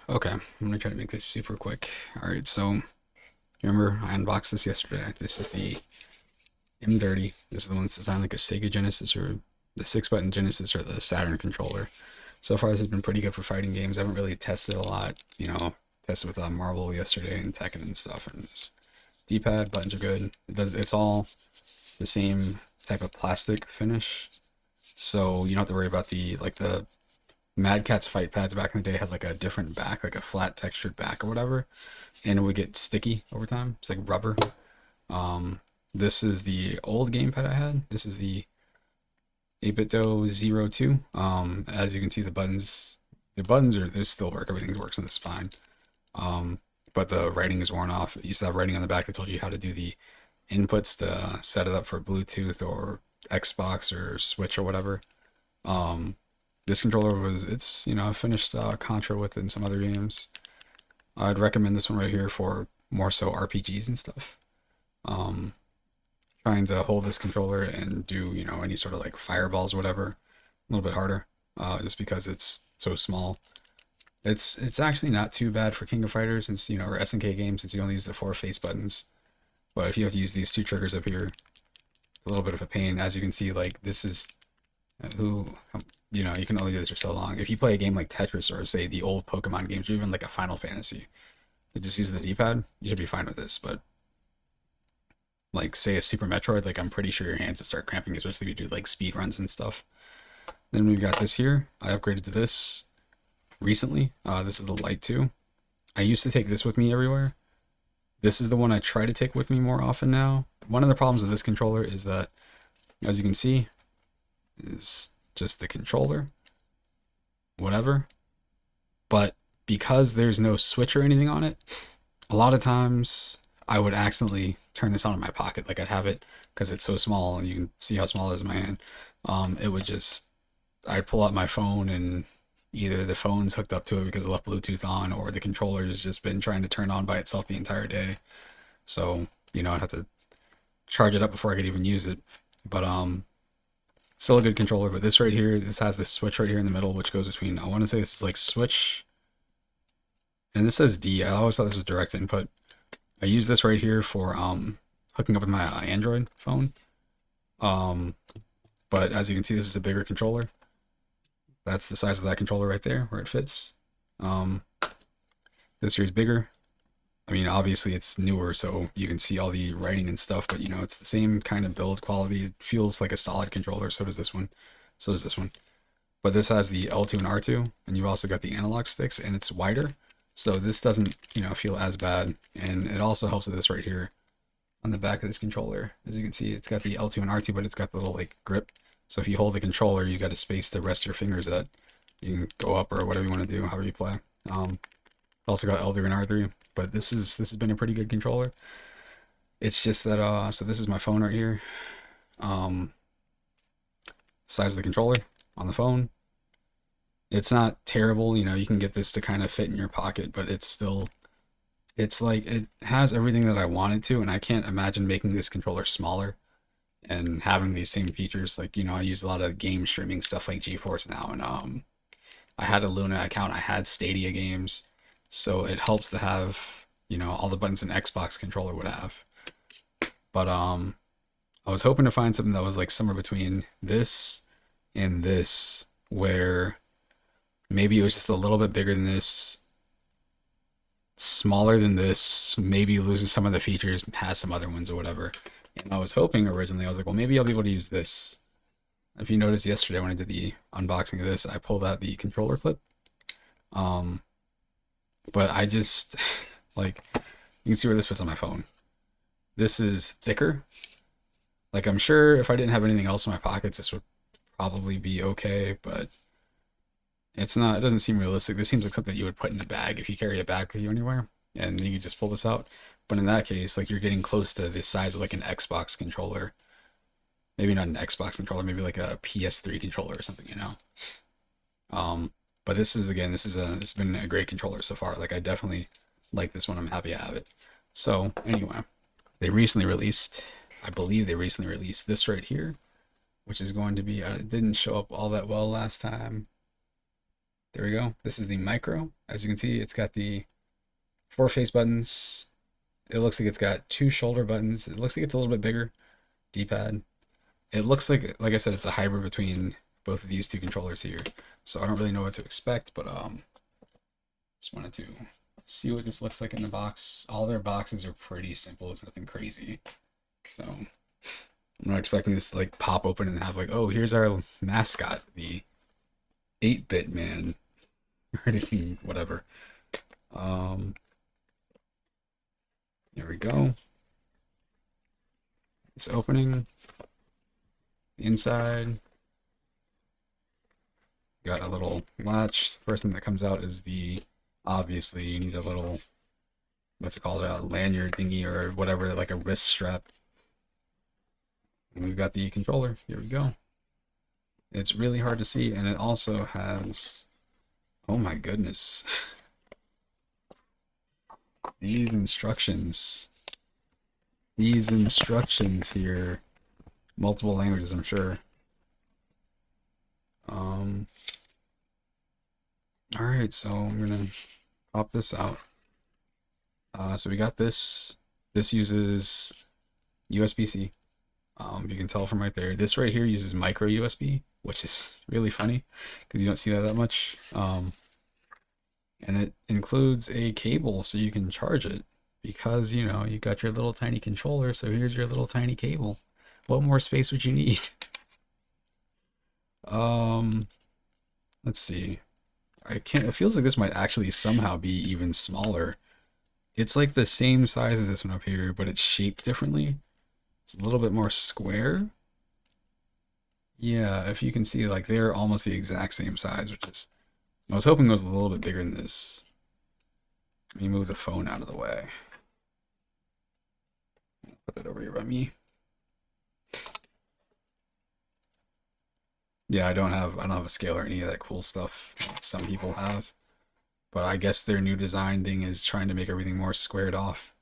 Okay, I'm gonna try to make this super quick. All right, so remember I unboxed this yesterday. This is the M30. This is the one that's designed like a Sega Genesis or the 6-button Genesis or the Saturn controller. So far, this has been pretty good for fighting games. I haven't really tested a lot, tested with Marvel yesterday and Tekken and stuff. And D-pad buttons are good. It's all the same type of plastic finish, so you don't have to worry about the Mad Catz fight pads back in the day had like a different back, like a flat textured back or whatever, and it would get sticky over time. It's like rubber. Um, this is the old gamepad I had. This is the 8bitdo 02. As you can see, the buttons are they still work. Everything works in the spine. Um, but the writing is worn off. It used to have writing on the back that told you how to do the inputs to set it up for Bluetooth or Xbox or Switch or whatever. Um, this controller it's finished Contra with in some other games. I'd recommend this one right here for more so RPGs and stuff. Um, Trying to hold this controller and do any sort of like fireballs, whatever, a little bit harder, just because it's so small. It's actually not too bad for King of Fighters since or SNK games since you only use the four face buttons. But if you have to use these two triggers up here, it's a little bit of a pain. As you can see, like this is who you can only do this for so long. If you play a game like Tetris or say the old Pokemon games or even like a Final Fantasy, you just use the D-pad, you should be fine with this. But like say a Super Metroid, like I'm pretty sure your hands would start cramping, especially if you do like speed runs and stuff. Then we've got this here. I upgraded to this recently. This is the Lite 2. I used to take this with me everywhere. This is the one I try to take with me more often now. One of the problems with this controller is that, as you can see, is just the controller, whatever. But because there's no switch or anything on it, a lot of times I would accidentally turn this on in my pocket. Like I'd have it because it's so small and you can see how small it is in my hand. It would just, I'd pull out my phone and either the phone's hooked up to it because I left Bluetooth on or the controller's just been trying to turn on by itself the entire day. So, I'd have to charge it up before I could even use it. But still a good controller. But this right here, this has this switch right here in the middle, which goes between. I want to say this is like switch, and this says D. I always thought this was direct input. I use this right here for hooking up with my Android phone. Um, but as you can see, this is a bigger controller. That's the size of that controller right there, where it fits. Um, this here is bigger. I mean, obviously it's newer, so you can see all the writing and stuff, but it's the same kind of build quality. It feels like a solid controller. So does this one. So does this one. But this has the L2 and R2, and you've also got the analog sticks, and it's wider. So this doesn't, feel as bad. And it also helps with this right here on the back of this controller. As you can see, it's got the L2 and R2, but it's got the little like grip. So if you hold the controller, you got a space to rest your fingers at. You can go up or whatever you want to do, however you play. Also got L3 and R3, but this has been a pretty good controller. It's just that so this is my phone right here. Um, Size of the controller on the phone. It's not terrible, you can get this to kind of fit in your pocket, but it's like it has everything that I wanted to, and I can't imagine making this controller smaller and having these same features. Like, I use a lot of game streaming stuff like GeForce now, and I had a Luna account, I had Stadia games, so it helps to have, all the buttons an Xbox controller would have. But I was hoping to find something that was like somewhere between this and this, where maybe it was just a little bit bigger than this, smaller than this, maybe loses some of the features, has some other ones or whatever. And I was hoping originally, I was like, well, maybe I'll be able to use this. If you noticed yesterday when I did the unboxing of this, I pulled out the controller clip. Um, but I just, like, you can see where this fits on my phone. This is thicker. Like, I'm sure if I didn't have anything else in my pockets, this would probably be okay, but it doesn't seem realistic. This seems like something you would put in a bag if you carry a bag with you anywhere, and you can just pull this out. But in that case, like you're getting close to the size of like an Xbox controller. Maybe not an Xbox controller, maybe like a PS3 controller or something. But this has been a great controller so far. Like I definitely like this one. I'm happy I have it. So anyway, I believe they recently released this right here, which is going to be, it didn't show up all that well last time. There we go. This is the micro. As you can see, it's got the 4 face buttons. It looks like it's got 2 shoulder buttons. It looks like it's a little bit bigger. D-pad. It looks like I said, it's a hybrid between both of these 2 controllers here. So I don't really know what to expect, but just wanted to see what this looks like in the box. All their boxes are pretty simple. It's nothing crazy. So I'm not expecting this to like pop open and have like, oh, here's our mascot, the 8-bit man, or anything, whatever. There we go. It's opening. The inside. Got a little latch. The first thing that comes out is obviously you need a little, what's it called, a lanyard thingy or whatever, like a wrist strap. And we've got the controller. Here we go. It's really hard to see, and it also has, oh my goodness, these instructions here, multiple languages, I'm sure. All right, so I'm gonna pop this out. So we got this. This uses USB-C. You can tell from right there. This right here uses micro USB, which is really funny because you don't see that much. And it includes a cable so you can charge it because, you know, you got your little tiny controller. So here's your little tiny cable. What more space would you need? Let's see. It feels like this might actually somehow be even smaller. It's like the same size as this one up here, but it's shaped differently. It's a little bit more square. Yeah, if you can see, like they're almost the exact same size, which is, I was hoping it was a little bit bigger than this. Let me move the phone out of the way. Put that over here by me. Yeah, I don't have a scale or any of that cool stuff like some people have. But I guess their new design thing is trying to make everything more squared off.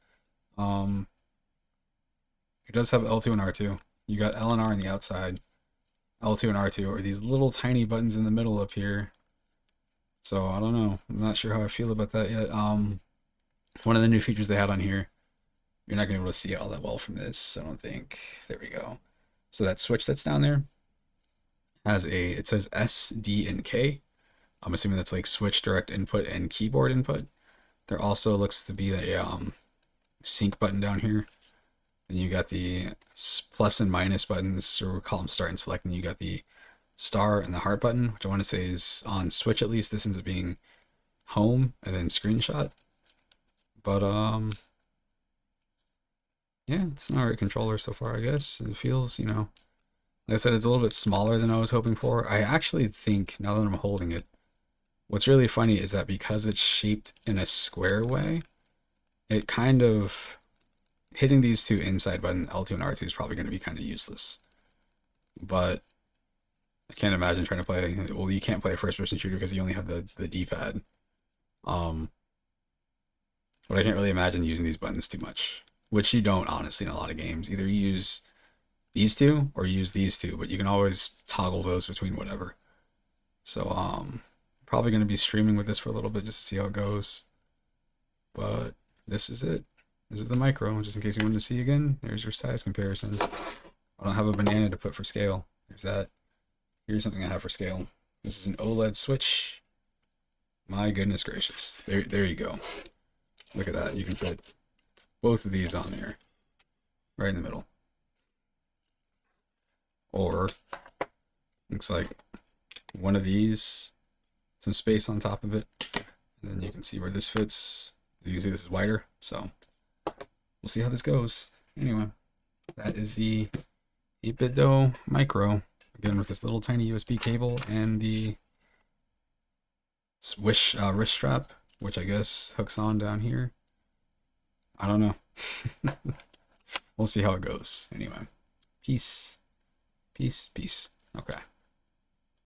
It does have L2 and R2. You got L and R on the outside. L2 and R2 are these little tiny buttons in the middle up here. So I don't know. I'm not sure how I feel about that yet. One of the new features they had on here, you're not gonna be able to see it all that well from this, I don't think. There we go. So that switch that's down there has it says S, D, and K. I'm assuming that's like switch, direct input, and keyboard input. There also looks to be a sync button down here. Then you got the plus and minus buttons, or we'll call them start and select. And you got the star and the heart button, which I want to say is on Switch at least. This ends up being home and then screenshot. But yeah, it's an alright controller so far, I guess. It feels, you know, like I said, it's a little bit smaller than I was hoping for. I actually think, now that I'm holding it, what's really funny is that because it's shaped in a square way, it kind of, hitting these 2 inside button, L2 and R2, is probably going to be kind of useless. But I can't imagine trying to play, well, you can't play a first-person shooter because you only have the D-pad. But I can't really imagine using these buttons too much, which you don't, honestly, in a lot of games. Either you use these 2 or you use these 2, but you can always toggle those between whatever. So, probably going to be streaming with this for a little bit just to see how it goes. But this is it. This is the micro, just in case you wanted to see again. There's your size comparison. I don't have a banana to put for scale. There's that. Here's something I have for scale. This is an OLED Switch. My goodness gracious. There you go. Look at that. You can fit both of these on there. Right in the middle. Or, looks like one of these, some space on top of it. And then you can see where this fits. You can see this is wider, so we'll see how this goes. Anyway, that is the 8bitdo Micro. Again, with this little tiny USB cable and the wrist strap, which I guess hooks on down here. I don't know. We'll see how it goes. Anyway, peace. Peace, peace. Okay.